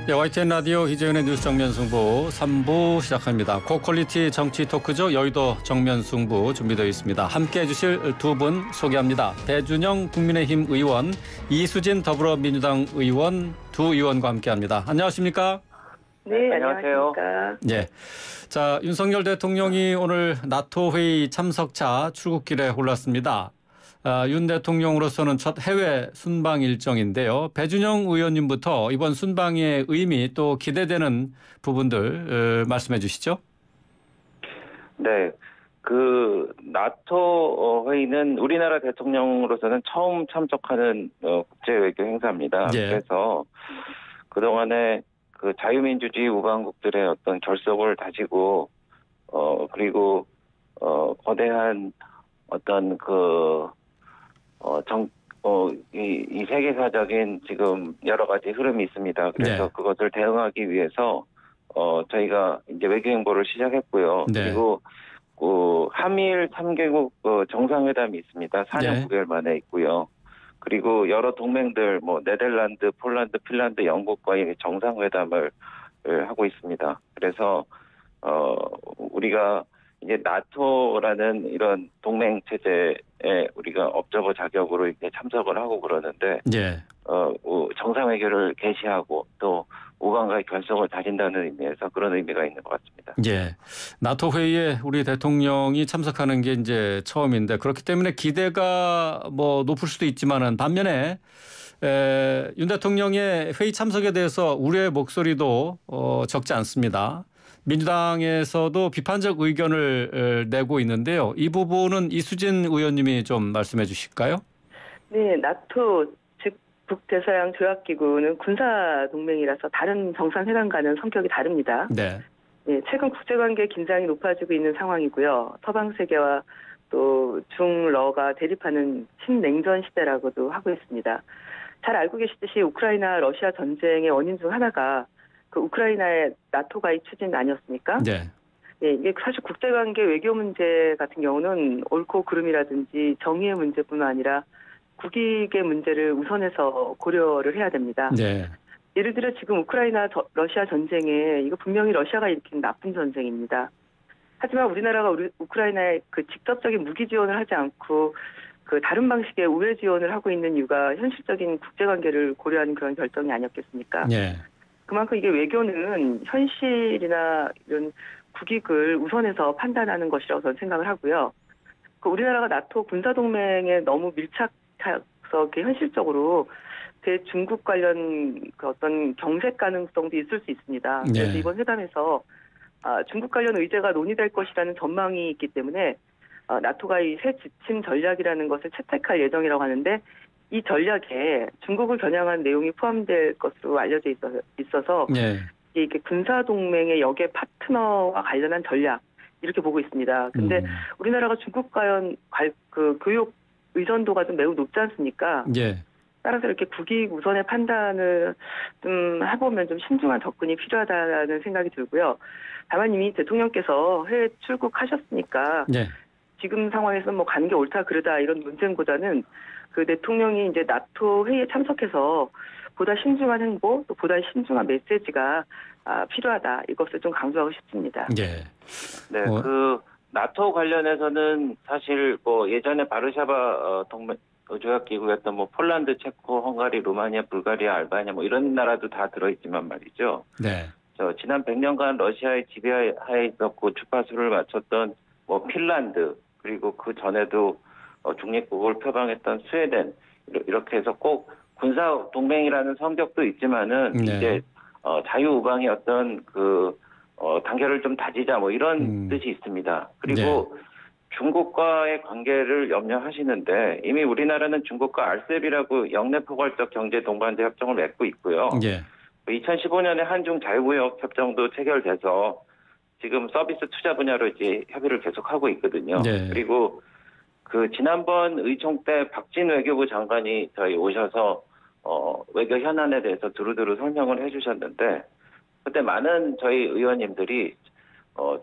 네, YTN 라디오 이재현의 뉴스 정면 승부 3부 시작합니다. 고퀄리티 정치 토크죠. 여의도 정면 승부 준비되어 있습니다. 함께해 주실 두 분 소개합니다. 배준영 국민의힘 의원, 이수진 더불어민주당 의원 두 의원과 함께합니다. 안녕하십니까? 네, 안녕하십니까? 네. 자, 윤석열 대통령이 오늘 나토 회의 참석차 출국길에 올랐습니다. 윤 대통령으로서는 첫 해외 순방 일정인데요. 배준영 의원님부터 이번 순방의 의미 또 기대되는 부분들 말씀해 주시죠. 네, 그 나토 회의는 우리나라 대통령으로서는 처음 참석하는 국제 외교 행사입니다. 예. 그래서 그동안에 그 자유민주주의 우방국들의 어떤 결속을 다지고 그리고 거대한 어떤 이 세계사적인 지금 여러 가지 흐름이 있습니다. 그래서 네. 그것을 대응하기 위해서 저희가 이제 외교 행보를 시작했고요. 네. 그리고 한미일 3개국 정상회담이 있습니다. 4년 네. 9개월 만에 있고요. 그리고 여러 동맹들 네덜란드, 폴란드, 핀란드, 영국과의 정상회담을 하고 있습니다. 그래서 우리가 이제 나토라는 이런 동맹 체제에 우리가 업저버 자격으로 이렇게 참석을 하고 그러는데, 예. 정상회교를 개시하고 또 우방과의 결속을 다진다는 의미에서 그런 의미가 있는 것 같습니다. 예. 나토 회의에 우리 대통령이 참석하는 게 이제 처음인데 그렇기 때문에 기대가 높을 수도 있지만은 반면에 윤 대통령의 회의 참석에 대해서 우려의 목소리도 적지 않습니다. 민주당에서도 비판적 의견을 내고 있는데요. 이 부분은 이수진 의원님이 좀 말씀해 주실까요? 네, 나토 즉 북대서양 조약기구는 군사 동맹이라서 다른 정상회담과는 성격이 다릅니다. 네. 네, 최근 국제관계 긴장이 높아지고 있는 상황이고요. 서방 세계와 또 중러가 대립하는 신냉전 시대라고도 하고 있습니다. 잘 알고 계시듯이 우크라이나 러시아 전쟁의 원인 중 하나가 그 우크라이나의 나토 가입 추진 아니었습니까? 네. 예, 이게 사실 국제관계 외교 문제 같은 경우는 옳고 그름이라든지 정의의 문제뿐만 아니라 국익의 문제를 우선해서 고려를 해야 됩니다. 네. 예를 들어 지금 우크라이나 러시아 전쟁에 이거 분명히 러시아가 일으킨 나쁜 전쟁입니다. 하지만 우리나라가 우크라이나에 그 직접적인 무기 지원을 하지 않고 그 다른 방식의 우회 지원을 하고 있는 이유가 현실적인 국제관계를 고려하는 그런 결정이 아니었겠습니까? 네. 그만큼 이게 외교는 현실이나 이런 국익을 우선해서 판단하는 것이라고 저는 생각을 하고요. 그 우리나라가 나토 군사동맹에 너무 밀착해서 현실적으로 대중국 관련 그 어떤 경색 가능성도 있을 수 있습니다. 그래서 네. 이번 회담에서 중국 관련 의제가 논의될 것이라는 전망이 있기 때문에 나토가 이 새 지침 전략이라는 것을 채택할 예정이라고 하는데 이 전략에 중국을 겨냥한 내용이 포함될 것으로 알려져 있어서 네. 이게 군사동맹의 역의 파트너와 관련한 전략 이렇게 보고 있습니다. 근데 우리나라가 중국 과연 그 교육 의존도가 좀 매우 높지 않습니까? 예. 따라서 이렇게 국익 우선의 판단을 좀 해보면 좀 신중한 접근이 필요하다는 생각이 들고요. 다만 이미 대통령께서 해외 출국하셨으니까 네. 지금 상황에서 가는 게 옳다 그르다 이런 논쟁보다는 그 대통령이 이제 나토 회의에 참석해서 보다 신중한 행보, 또 보다 신중한 메시지가 필요하다. 이것을 좀 강조하고 싶습니다. 예. 네, 그 나토 관련해서는 사실 예전에 바르샤바 동맹 조약기구였던 폴란드, 체코, 헝가리, 루마니아, 불가리아, 알바니아 이런 나라도 다 들어있지만 말이죠. 네. 지난 100년간 러시아의 지배하에 있었고 주파수를 맞췄던 핀란드 그리고 그 전에도 중립국을 표방했던 스웨덴 이렇게 해서 꼭 군사 동맹이라는 성격도 있지만은 네. 이제 자유우방의 어떤 단결을 좀 다지자 이런 뜻이 있습니다. 그리고 네. 중국과의 관계를 염려하시는데 이미 우리나라는 중국과 RCEP이라고 영내포괄적 경제 동반자 협정을 맺고 있고요. 예. 2015년에 한중 자유무역 협정도 체결돼서 지금 서비스 투자 분야로 이제 협의를 계속하고 있거든요. 네. 그리고 그 지난번 의총 때 박진 외교부 장관이 저희 오셔서 외교 현안에 대해서 두루두루 설명을 해주셨는데 그때 많은 저희 의원님들이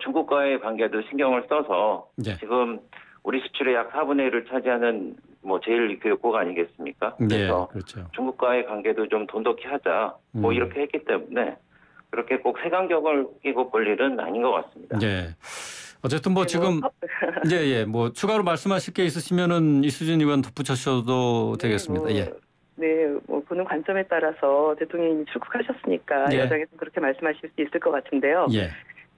중국과의 관계도 신경을 써서 네. 지금 우리 수출의 약 4분의 1을 차지하는 뭐 제일 교육고가 아니겠습니까? 예, 그래서 그렇죠. 중국과의 관계도 좀 돈독히 하자. 뭐 이렇게 했기 때문에 그렇게 꼭 색안경을 끼고 볼 일은 아닌 것 같습니다. 예. 어쨌든 뭐 네, 지금 예, 뭐 추가로 말씀하실 게 있으시면은 이수진 의원 덧붙여주셔도 되겠습니다. 예. 네, 뭐 보는 관점에 따라서 대통령이 출국하셨으니까 예. 여당에서 그렇게 말씀하실 수 있을 것 같은데요. 예.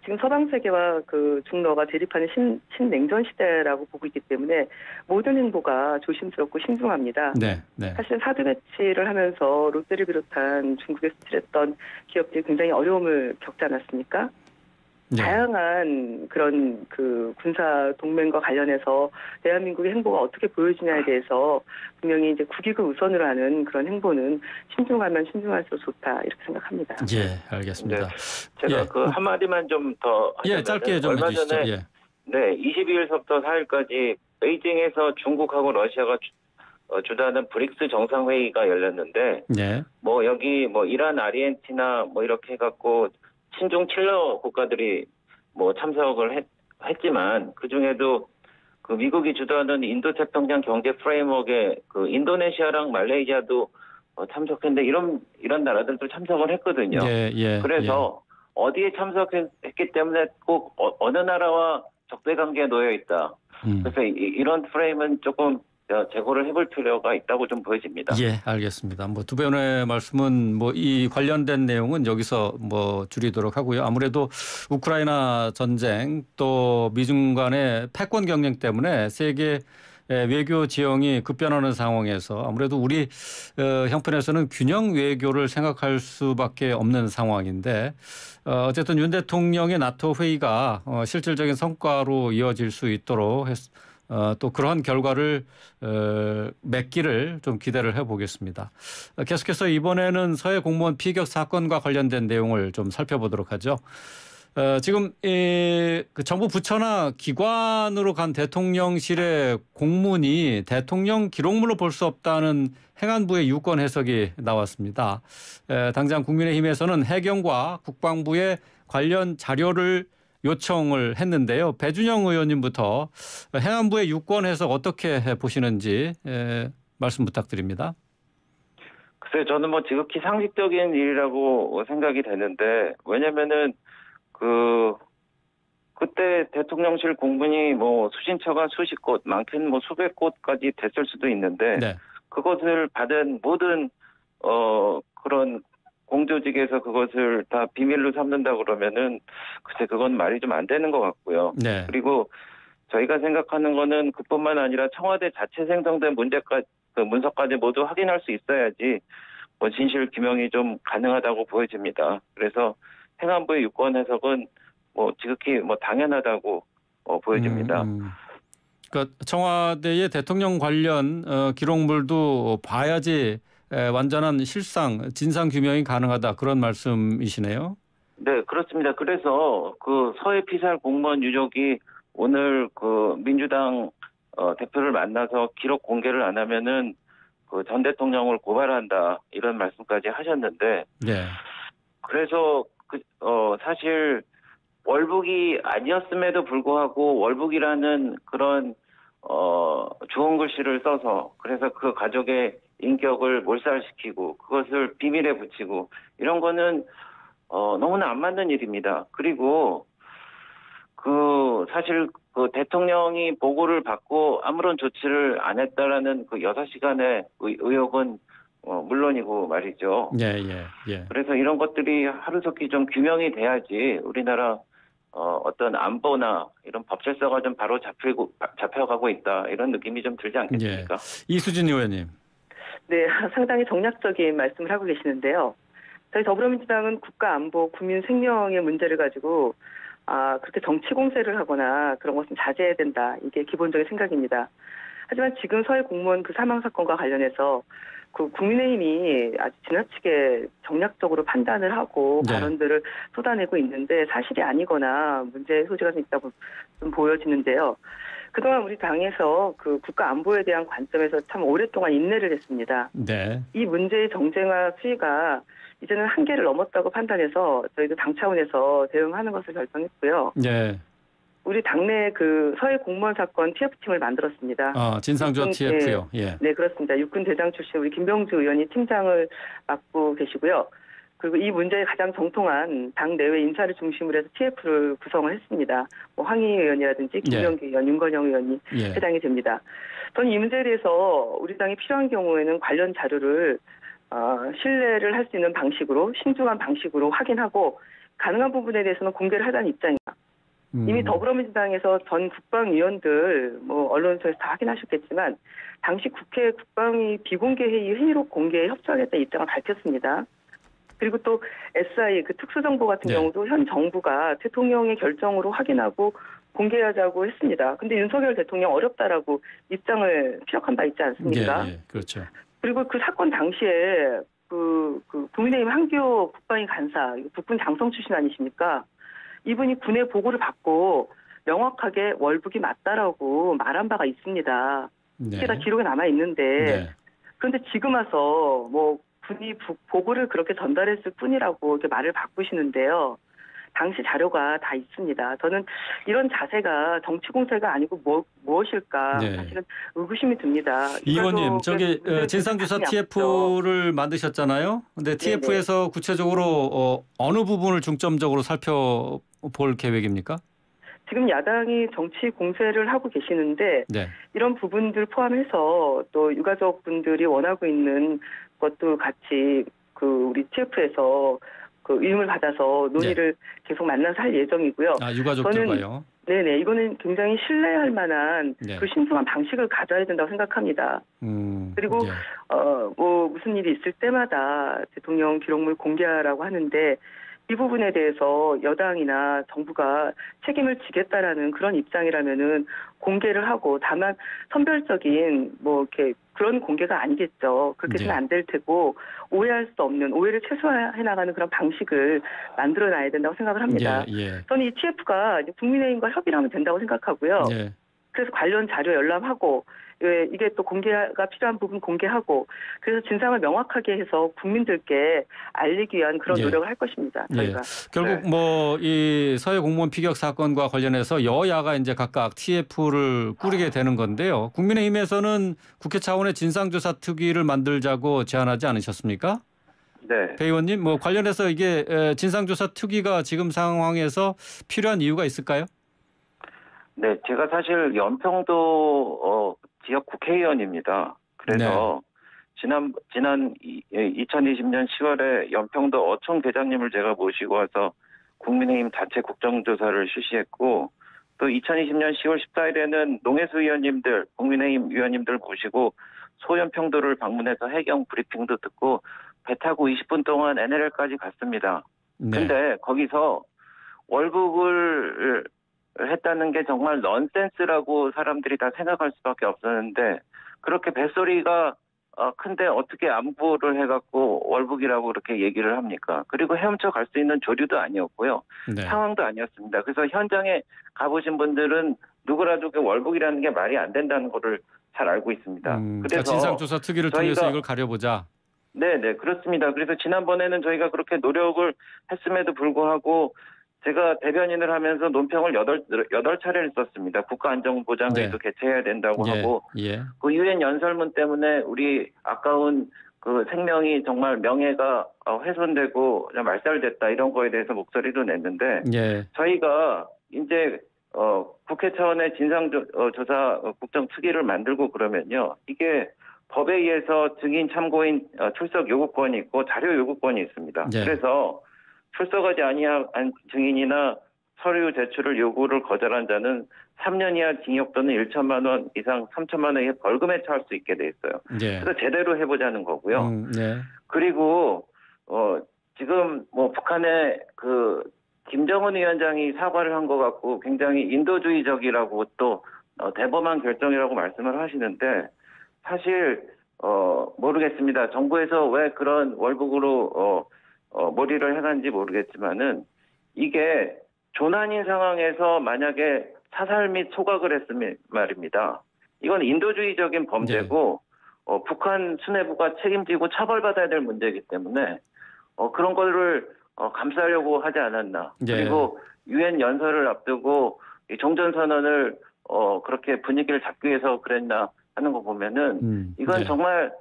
지금 서방 세계와 그 중러가 대립하는 신냉전 시대라고 보고 있기 때문에 모든 행보가 조심스럽고 신중합니다. 네. 네. 사실 사드 배치를 하면서 롯데를 비롯한 중국에 수출했던 기업들이 굉장히 어려움을 겪지 않았습니까? 네. 다양한 그런 그 군사 동맹과 관련해서 대한민국의 행보가 어떻게 보여지냐에 대해서 분명히 이제 국익을 우선으로 하는 그런 행보는 신중하면 신중할수록 좋다 이렇게 생각합니다. 예, 알겠습니다. 제가 예. 그 한마디만 좀 더 하자면 예, 짧게 좀 얼마 해주시죠. 전에 예. 네, 22일서부터 4일까지 베이징에서 중국하고 러시아가 주도하는 브릭스 정상회의가 열렸는데 네. 뭐 여기 뭐 이란, 아르헨티나 뭐 이렇게 해갖고 친중 칠러 국가들이 뭐 참석을 했지만 그 중에도 그 미국이 주도하는 인도 태평양 경제 프레임워크에 그 인도네시아랑 말레이시아도 참석했는데 이런 나라들도 참석을 했거든요. 예, 예. 그래서 어디에 참석했기 때문에 꼭 어느 나라와 적대 관계에 놓여 있다. 그래서 이런 프레임은 조금 재고를 해볼 필요가 있다고 좀 보여집니다. 예, 알겠습니다. 뭐 두 분의 말씀은 뭐 이 관련된 내용은 여기서 뭐 줄이도록 하고요. 아무래도 우크라이나 전쟁 또 미중 간의 패권 경쟁 때문에 세계 외교 지형이 급변하는 상황에서 아무래도 우리 형편에서는 균형 외교를 생각할 수밖에 없는 상황인데 어쨌든 윤 대통령의 나토 회의가 실질적인 성과로 이어질 수 있도록 또 그러한 결과를 맺기를 좀 기대를 해보겠습니다. 계속해서 이번에는 서해 공무원 피격 사건과 관련된 내용을 좀 살펴보도록 하죠. 지금 그 정부 부처나 기관으로 간 대통령실의 공문이 대통령 기록물로 볼 수 없다는 행안부의 유권 해석이 나왔습니다. 당장 국민의힘에서는 해경과 국방부의 관련 자료를 요청을 했는데요. 배준영 의원님부터 행안부의 유권 해석 어떻게 보시는지 말씀 부탁드립니다. 글쎄 저는 뭐 지극히 상식적인 일이라고 생각이 되는데 왜냐면은 그때 대통령실 공문이 뭐 수신처가 수십 곳, 많게는 뭐 수백 곳까지 됐을 수도 있는데 네. 그것을 받은 모든 그런 공조직에서 그것을 다 비밀로 삼는다 그러면은 글쎄 그건 말이 좀 안 되는 것 같고요. 네. 그리고 저희가 생각하는 거는 그뿐만 아니라 청와대 자체 생성된 문서까지 모두 확인할 수 있어야지 뭐 진실 규명이 좀 가능하다고 보여집니다. 그래서 행안부의 유권 해석은 뭐 지극히 뭐 당연하다고 보여집니다. 그러니까 청와대의 대통령 관련 기록물도 봐야지 완전한 실상 진상 규명이 가능하다 그런 말씀이시네요. 네, 그렇습니다. 그래서 그 서해 피살 공무원 유족이 오늘 그 민주당 대표를 만나서 기록 공개를 안 하면은 그 전 대통령을 고발한다 이런 말씀까지 하셨는데, 네. 그래서 사실 월북이 아니었음에도 불구하고 월북이라는 그런 좋은 글씨를 써서 그래서 그 가족의 인격을 몰살시키고 그것을 비밀에 붙이고 이런 거는 너무나 안 맞는 일입니다. 그리고 사실 그 대통령이 보고를 받고 아무런 조치를 안 했다라는 그 6시간의 의혹은 물론이고 말이죠. 예. 그래서 이런 것들이 하루속히 좀 규명이 돼야지 우리나라 어떤 안보나 이런 법 질서가 좀 바로 잡혀가고 있다 이런 느낌이 좀 들지 않겠습니까? 예. 이수진 의원님. 네, 상당히 정략적인 말씀을 하고 계시는데요. 저희 더불어민주당은 국가 안보, 국민 생명의 문제를 가지고 그렇게 정치 공세를 하거나 그런 것은 자제해야 된다. 이게 기본적인 생각입니다. 하지만 지금 서해 공무원 그 사망 사건과 관련해서 그 국민의힘이 아주 지나치게 정략적으로 판단을 하고 네. 발언들을 쏟아내고 있는데 사실이 아니거나 문제의 소지가 좀 있다고 좀 보여지는데요. 그동안 우리 당에서 그 국가 안보에 대한 관점에서 참 오랫동안 인내를 했습니다. 네. 이 문제의 정쟁화 수위가 이제는 한계를 넘었다고 판단해서 저희도 당 차원에서 대응하는 것을 결정했고요. 네. 우리 당내 그 서해 공무원 사건 TF팀을 만들었습니다. 진상조사 TF요. 예. 네, 그렇습니다. 육군 대장 출신 우리 김병주 의원이 팀장을 맡고 계시고요. 그리고 이 문제에 가장 정통한 당 내외 인사를 중심으로 해서 TF를 구성을 했습니다. 뭐 황희 의원이라든지 김병기 의원, 윤건영 의원이 예. 해당이 됩니다. 저는 이 문제에 대해서 우리 당이 필요한 경우에는 관련 자료를 신뢰를 할 수 있는 방식으로 신중한 방식으로 확인하고 가능한 부분에 대해서는 공개를 하자는 입장입니다. 이미 더불어민주당에서 전 국방위원들 뭐 언론에서 다 확인하셨겠지만 당시 국회 국방위 비공개 회의록 공개에 협조하겠다는 입장을 밝혔습니다. 그리고 또 SI 그 특수정보 같은 네. 경우도 현 정부가 대통령의 결정으로 확인하고 공개하자고 했습니다. 근데 윤석열 대통령 어렵다라고 입장을 피력한 바 있지 않습니까? 예, 그렇죠. 그리고 그 사건 당시에 그 국민의힘 한교 국방위 간사 북군 장성 출신 아니십니까? 이분이 군의 보고를 받고 명확하게 월북이 맞다라고 말한 바가 있습니다. 네. 그게 다 기록에 남아 있는데 네. 그런데 지금 와서 뭐 군이 보고를 그렇게 전달했을 뿐이라고 이렇게 말을 바꾸시는데요. 당시 자료가 다 있습니다. 저는 이런 자세가 정치 공세가 아니고 무엇일까 네. 사실은 의구심이 듭니다. 이 의원님, 저기 진상조사 TF를 만드셨잖아요. 근데 TF에서 구체적으로 어느 부분을 중점적으로 살펴볼 계획입니까? 지금 야당이 정치 공세를 하고 계시는데 네. 이런 부분들 포함해서 또 유가족분들이 원하고 있는 것도 같이 그 우리 TF에서 그 의임을 받아서 논의를 계속 만나서 할 예정이고요. 유가족들과요. 네네, 이거는 굉장히 신뢰할 만한 그 신중한 방식을 가져야 된다고 생각합니다. 그리고 뭐 무슨 일이 있을 때마다 대통령 기록물 공개하라고 하는데 이 부분에 대해서 여당이나 정부가 책임을 지겠다라는 그런 입장이라면은 공개를 하고 다만 선별적인 뭐 이렇게 그런 공개가 아니겠죠. 그렇게 해서는 안 될 테고 오해할 수 없는 오해를 최소화해 나가는 그런 방식을 만들어 놔야 된다고 생각을 합니다. 저는 이 TF가 국민의힘과 협의를 하면 된다고 생각하고요. 그래서 관련 자료 열람하고 이게 또 공개가 필요한 부분 공개하고 그래서 진상을 명확하게 해서 국민들께 알리기 위한 그런 노력을 할 것입니다. 저희가. 결국 뭐 이 서해 공무원 피격 사건과 관련해서 여야가 이제 각각 TF를 꾸리게 되는 건데요. 국민의힘에서는 국회 차원의 진상조사 특위를 만들자고 제안하지 않으셨습니까? 네. 배 의원님, 뭐 관련해서 이게 진상조사 특위가 지금 상황에서 필요한 이유가 있을까요? 네, 제가 사실 연평도 지역 국회의원입니다. 그래서 지난 2020년 10월에 연평도 어촌 대장님을 제가 모시고 와서 국민의힘 자체 국정조사를 실시했고 또 2020년 10월 14일에는 농해수 의원님들, 국민의힘 의원님들 모시고 소연평도를 방문해서 해경 브리핑도 듣고 배 타고 20분 동안 NLL까지 갔습니다. 근데 거기서 월북을 했다는 게 정말 넌센스라고 사람들이 다 생각할 수밖에 없었는데 그렇게 뱃소리가 큰데 어떻게 안보를 해갖고 월북이라고 그렇게 얘기를 합니까? 그리고 헤엄쳐 갈 수 있는 조류도 아니었고요. 상황도 아니었습니다. 그래서 현장에 가보신 분들은 누구라도 그 월북이라는 게 말이 안 된다는 거를 잘 알고 있습니다. 그래서 진상조사 특위를 통해서 이걸 가려보자. 네, 그렇습니다. 그래서 지난번에는 저희가 그렇게 노력을 했음에도 불구하고 제가 대변인을 하면서 논평을 8차례를 썼습니다. 국가안전보장회의도 개최해야 된다고 하고 그 유엔 연설문 때문에 우리 아까운 그 생명이 정말 명예가 훼손되고 말살됐다 이런 거에 대해서 목소리도 냈는데 저희가 이제 국회 차원의 진상조사 국정특위를 만들고 그러면요. 이게 법에 의해서 증인 참고인 출석 요구권이 있고 자료 요구권이 있습니다. 그래서 출석하지 아니한 증인이나 서류 제출을 요구를 거절한 자는 3년 이하 징역 또는 1천만 원 이상 3천만 원의 벌금에 처할 수 있게 돼 있어요. 그래서 제대로 해보자는 거고요. 그리고 지금 뭐 북한의 그 김정은 위원장이 사과를 한 것 같고 굉장히 인도주의적이라고 또 대범한 결정이라고 말씀을 하시는데 사실 모르겠습니다. 정부에서 왜 그런 월북으로 머리를 해간지 모르겠지만은 이게 조난인 상황에서 만약에 사살 및 소각을 했으면 말입니다. 이건 인도주의적인 범죄고 북한 수뇌부가 책임지고 처벌받아야 될 문제이기 때문에 그런 거를 감싸려고 하지 않았나. 그리고 유엔 연설을 앞두고 이 종전선언을 그렇게 분위기를 잡기 위해서 그랬나 하는 거 보면은 이건 네. 정말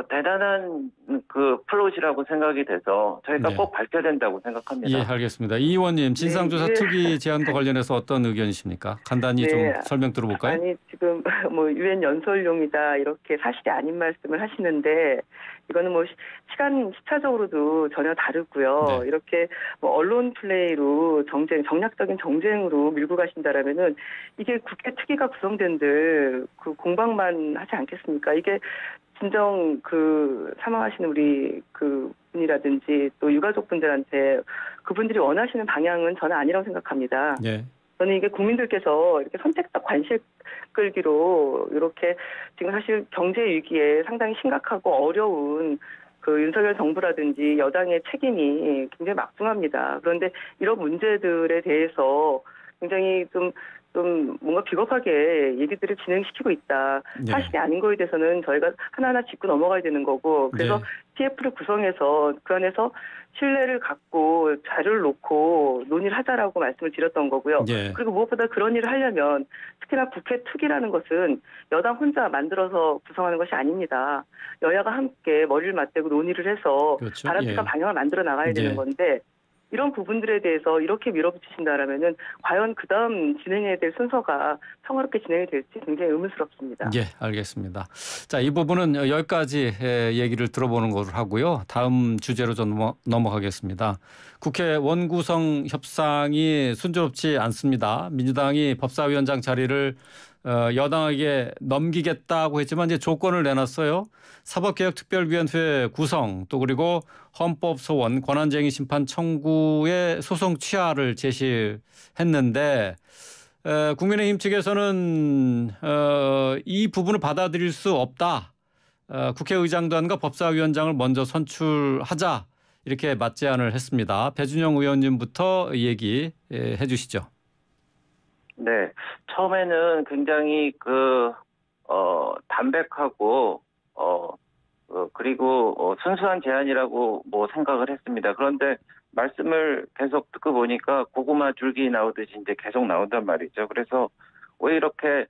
대단한 그 플롯이라고 생각이 돼서 저희가 네. 꼭 밝혀야 된다고 생각합니다. 예, 알겠습니다. 이 의원님, 진상조사 네. 특위 제안과 관련해서 어떤 의견이십니까? 간단히 좀 네. 설명 들어볼까요? 아니 지금 뭐 유엔 연설용이다 이렇게 사실이 아닌 말씀을 하시는데 이거는 뭐 시차적으로도 전혀 다르고요. 네. 이렇게 뭐 언론 플레이로 정략적인 정쟁으로 밀고 가신다라면은 이게 국회 특위가 구성된들 그 공방만 하지 않겠습니까? 이게 진정 그 사망하신 우리 그 분이라든지 또 유가족분들한테 그분들이 원하시는 방향은 저는 아니라고 생각합니다. 네. 저는 이게 국민들께서 이렇게 선택적 관심 끌기로 이렇게 지금 사실 경제 위기에 상당히 심각하고 어려운 그 윤석열 정부라든지 여당의 책임이 굉장히 막중합니다. 그런데 이런 문제들에 대해서 굉장히 좀 뭔가 비겁하게 얘기들을 진행시키고 있다. 네. 사실이 아닌 거에 대해서는 저희가 하나하나 짚고 넘어가야 되는 거고 그래서 네. TF를 구성해서 그 안에서 신뢰를 갖고 자료를 놓고 논의를 하자라고 말씀을 드렸던 거고요. 네. 그리고 무엇보다 그런 일을 하려면 특히나 국회 특위라는 것은 여당 혼자 만들어서 구성하는 것이 아닙니다. 여야가 함께 머리를 맞대고 논의를 해서 그렇죠. 바람직한 예. 방향을 만들어 나가야 되는 예. 건데 이런 부분들에 대해서 이렇게 밀어붙이신다라면은 과연 그 다음 진행해야 될 순서가 평화롭게 진행이 될지 굉장히 의문스럽습니다. 예, 알겠습니다. 자, 이 부분은 여기까지 얘기를 들어보는 것으로 하고요. 다음 주제로 좀 넘어가겠습니다. 국회 원구성 협상이 순조롭지 않습니다. 민주당이 법사위원장 자리를 여당에게 넘기겠다고 했지만 이제 조건을 내놨어요. 사법개혁특별위원회 구성 또 그리고 헌법소원 권한쟁의 심판 청구의 소송 취하를 제시했는데 국민의힘 측에서는 이 부분을 받아들일 수 없다. 국회의장단과 법사위원장을 먼저 선출하자 이렇게 맞제안을 했습니다. 배준영 의원님부터 얘기해 주시죠. 네, 처음에는 굉장히 담백하고 그리고 순수한 제안이라고 뭐 생각을 했습니다. 그런데 말씀을 계속 듣고 보니까 고구마 줄기 나오듯이 이제 계속 나온단 말이죠. 그래서 왜 이렇게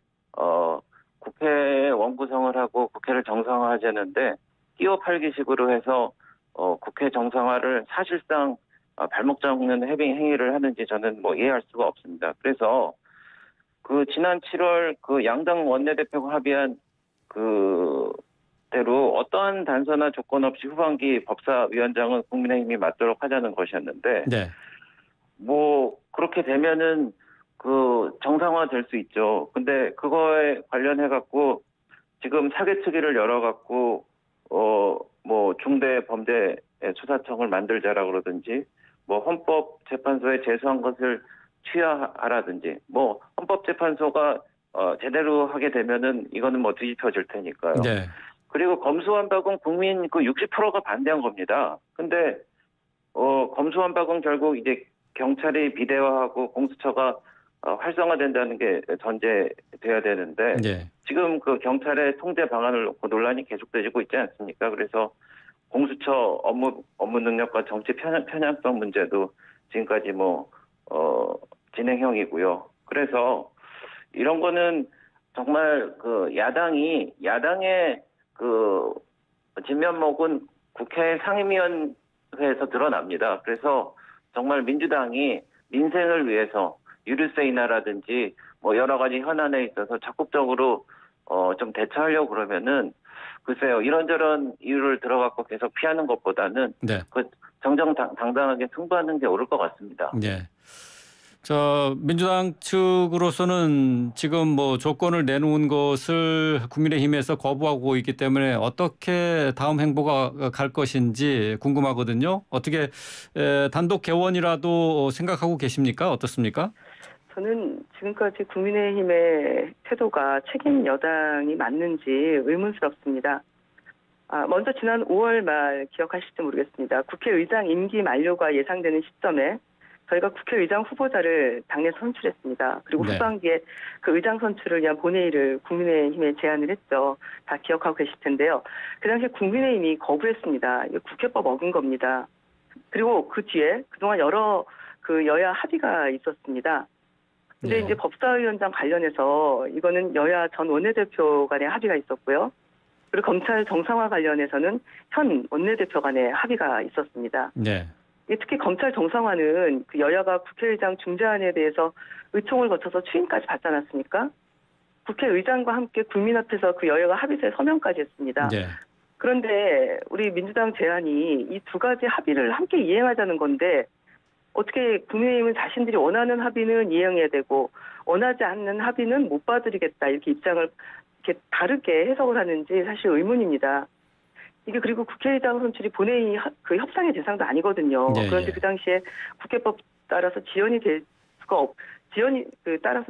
국회 원구성을 하고 국회를 정상화하자는데 끼워 팔기식으로 해서 국회 정상화를 사실상 발목 잡는 행위를 하는지 저는 뭐 이해할 수가 없습니다. 그래서 그 지난 7월 그 양당 원내대표가 합의한 그대로 어떠한 단서나 조건 없이 후반기 법사위원장은 국민의힘이 맡도록 하자는 것이었는데, 네. 뭐 그렇게 되면은 그 정상화 될 수 있죠. 근데 그거에 관련해 갖고 지금 사개특위를 열어 갖고 뭐 중대범죄 수사청을 만들자라 그러든지 뭐 헌법재판소에 제소한 것을 취하하라든지 뭐 헌법재판소가 제대로 하게 되면은 이거는 뭐 뒤집혀질 테니까요. 네. 그리고 검수완박은 국민 그 60%가 반대한 겁니다. 근데 검수완박은 결국 이제 경찰이 비대화하고 공수처가 활성화된다는 게 전제돼야 되는데 네. 지금 그 경찰의 통제 방안을 놓고 논란이 계속되고 있지 않습니까? 그래서 공수처 업무 능력과 정치 편향성 문제도 지금까지 뭐 진행형이고요. 그래서 이런 거는 정말 그 야당의 그 진면목은 국회 상임위원회에서 드러납니다. 그래서 정말 민주당이 민생을 위해서 유류세 인하라든지 뭐 여러 가지 현안에 있어서 적극적으로 좀 대처하려고 그러면은 글쎄요 이런저런 이유를 들어갖고 계속 피하는 것보다는 네. 그 정정당당하게 승부하는 게 옳을 것 같습니다. 네. 민주당 측으로서는 지금 뭐 조건을 내놓은 것을 국민의힘에서 거부하고 있기 때문에 어떻게 다음 행보가 갈 것인지 궁금하거든요. 어떻게 단독 개원이라도 생각하고 계십니까? 어떻습니까? 저는 지금까지 국민의힘의 태도가 책임 여당이 맞는지 의문스럽습니다. 먼저 지난 5월 말 기억하실지 모르겠습니다. 국회의장 임기 만료가 예상되는 시점에 저희가 국회의장 후보자를 당내에서 선출했습니다. 그리고 네. 후반기에 그 의장 선출을 위한 본회의를 국민의힘에 제안을 했죠. 다 기억하고 계실 텐데요. 그 당시에 국민의힘이 거부했습니다. 이거 국회법 어긴 겁니다. 그리고 그 뒤에 그동안 여러 그 여야 합의가 있었습니다. 근데 네. 이제 법사위원장 관련해서 이거는 여야 전 원내대표 간의 합의가 있었고요. 그리고 검찰 정상화 관련해서는 현 원내대표 간의 합의가 있었습니다. 네. 특히 검찰 정상화는 그 여야가 국회의장 중재안에 대해서 의총을 거쳐서 추인까지 받지 않았습니까? 국회의장과 함께 국민 앞에서 그 여야가 합의서에 서명까지 했습니다. 네. 그런데 우리 민주당 제안이 이 두 가지 합의를 함께 이행하자는 건데 어떻게 국민의힘은 자신들이 원하는 합의는 이행해야 되고 원하지 않는 합의는 못 봐드리겠다 이렇게 입장을 이렇게 다르게 해석을 하는지 사실 의문입니다. 이게 그리고 국회의장 선출이 본회의 그 협상의 대상도 아니거든요. 네, 그런데 예. 그 당시에 국회법 따라서 지연이 될 수가 지연이 따라서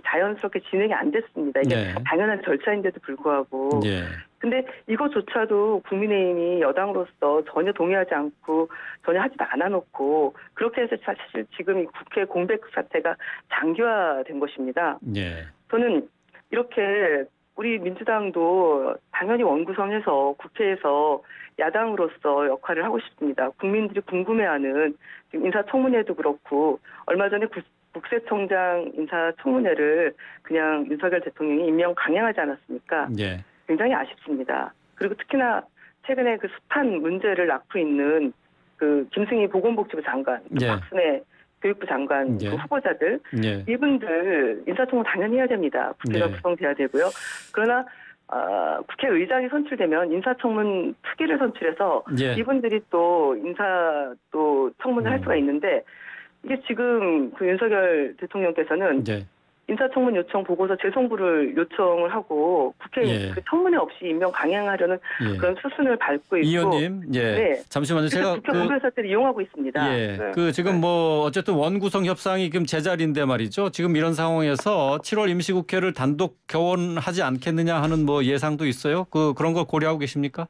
자연스럽게 진행이 안 됐습니다. 이게 네. 당연한 절차인데도 불구하고. 네. 근데 이거조차도 국민의힘이 여당으로서 전혀 동의하지 않고 전혀 하지도 않아놓고 그렇게 해서 사실 지금 이 국회 공백 사태가 장기화된 것입니다. 네. 저는 이렇게 우리 민주당도 당연히 원구성해서 국회에서 야당으로서 역할을 하고 싶습니다. 국민들이 궁금해하는 지금 인사청문회도 그렇고 얼마 전에 국세청장 인사청문회를 그냥 윤석열 대통령이 임명 강행하지 않았습니까? 네. 굉장히 아쉽습니다. 그리고 특히나 최근에 그 숱한 문제를 낳고 있는 그 김승희 보건복지부 장관, 예. 박순애 교육부 장관 예. 그 후보자들 네. 이분들 인사청문 당연히 해야 됩니다. 국회가 네. 구성돼야 되고요. 그러나 국회의장이 선출되면 인사청문 특위를 선출해서 예. 이분들이 또 청문을 할 수가 있는데 이게 지금 그 윤석열 대통령께서는 네. 인사청문 요청 보고서 재송부를 요청을 하고 국회 예. 그 청문회 없이 임명 강행하려는 예. 그런 수순을 밟고 있고 이 의원님, 예. 네. 잠시만요. 그래서 제가 국회 공백 사태를 이용하고 있습니다. 예. 네. 그 지금 뭐 어쨌든 원구성 협상이 지금 제자리인데 말이죠. 지금 이런 상황에서 7월 임시국회를 단독 개원하지 않겠느냐 하는 뭐 예상도 있어요. 그런 걸 고려하고 계십니까?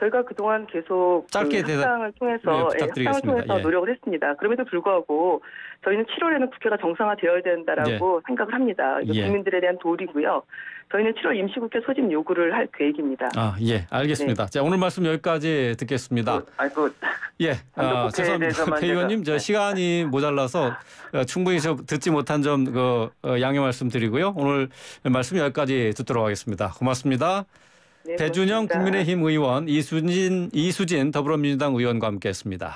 저희가 그동안 계속 짧게 그 협상을 통해서 부탁드리겠습니다. 예. 노력을 했습니다. 그럼에도 불구하고 저희는 7월에는 국회가 정상화되어야 된다라고 생각을 합니다. 이게 예. 국민들에 대한 도리고요. 저희는 7월 임시국회 소집 요구를 할 계획입니다. 아, 예. 알겠습니다. 자, 오늘 말씀 여기까지 듣겠습니다. 예. 단독 국회에 죄송합니다. 대해서만 배 의원님, 제가- 시간이 모자라서 충분히 듣지 못한 점 양해 말씀드리고요. 오늘 말씀 여기까지 듣도록 하겠습니다. 고맙습니다. 네, 배준영 고맙습니다. 국민의힘 의원, 이수진 더불어민주당 의원과 함께했습니다.